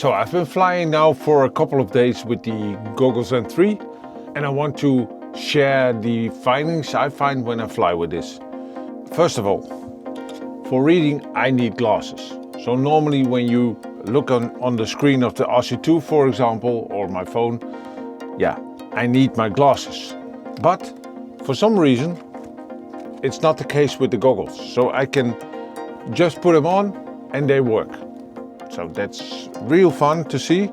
So I've been flying now for a couple of days with the Goggles N3, and I want to share the findings I find when I fly with this. First of all, for reading I need glasses. So normally when you look on the screen of the RC2, for example, or my phone, yeah, I need my glasses. But for some reason, it's not the case with the goggles. So I can just put them on and they work. So that's real fun to see.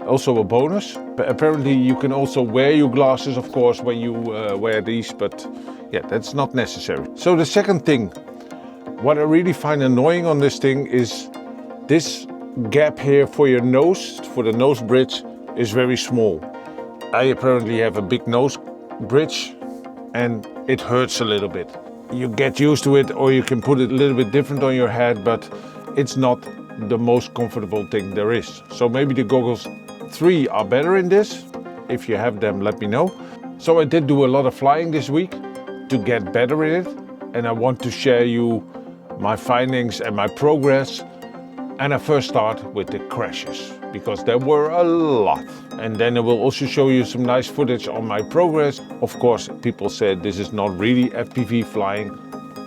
Also a bonus. But apparently you can also wear your glasses, of course, when you wear these, but yeah, that's not necessary. So the second thing, what I really find annoying on this thing is this gap here for your nose, for the nose bridge, is very small. I apparently have a big nose bridge and it hurts a little bit. You get used to it, or you can put it a little bit different on your head, but it's not the most comfortable thing there is. So maybe the Goggles 3 are better in this. If you have them, let me know. So I did do a lot of flying this week to get better in it, and I want to share you my findings and my progress. And I first start with the crashes, because there were a lot. And then I will also show you some nice footage on my progress. Of course, people said this is not really FPV flying.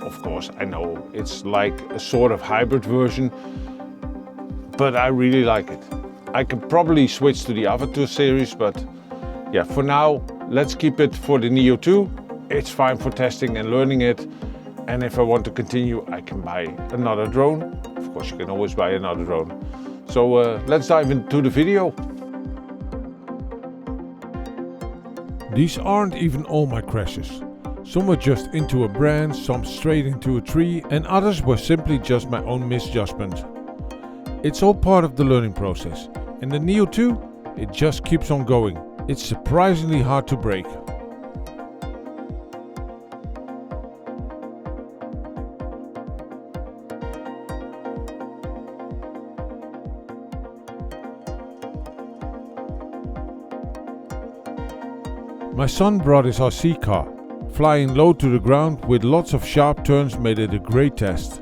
Of course, I know it's like a sort of hybrid version, but I really like it. I could probably switch to the Avatar series, but yeah, for now, let's keep it for the Neo 2. It's fine for testing and learning it. And if I want to continue, I can buy another drone. Of course, you can always buy another drone. So let's dive into the video. These aren't even all my crashes. Some were just into a branch, some straight into a tree, and others were simply just my own misjudgment. It's all part of the learning process. And the Neo 2, it just keeps on going. It's surprisingly hard to break. My son brought his RC car. Flying low to the ground with lots of sharp turns made it a great test.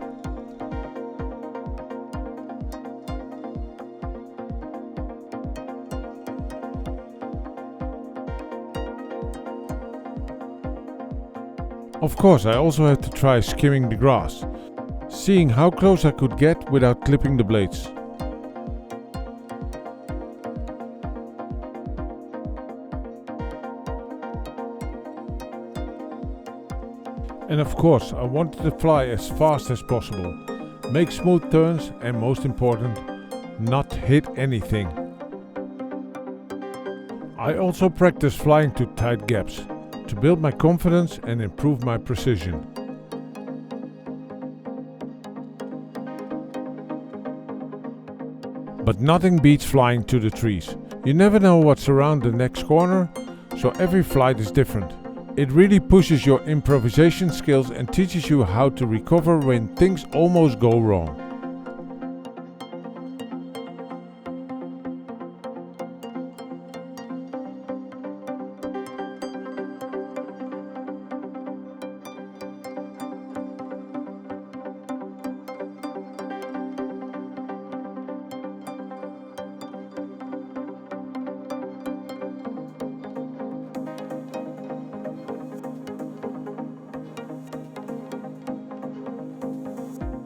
Of course, I also had to try skimming the grass, seeing how close I could get without clipping the blades. And of course, I wanted to fly as fast as possible, make smooth turns, and most important, not hit anything. I also practiced flying to tight gaps, to build my confidence and improve my precision. But nothing beats flying to the trees. You never know what's around the next corner, so every flight is different. It really pushes your improvisation skills and teaches you how to recover when things almost go wrong.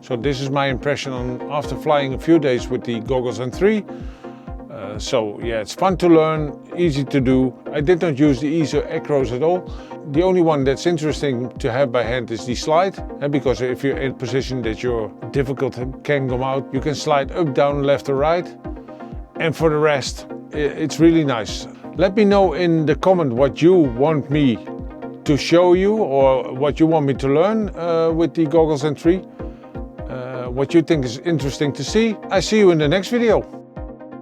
So this is my impression after flying a few days with the Goggles N3. So yeah, it's fun to learn, easy to do. I did not use the ESO Acros at all. The only one that's interesting to have by hand is the slide, because if you're in a position that you're difficult can come out, you can slide up, down, left or right. And for the rest, it's really nice. Let me know in the comment what you want me to show you or what you want me to learn with the Goggles N3. What you think is interesting to see. I see you in the next video.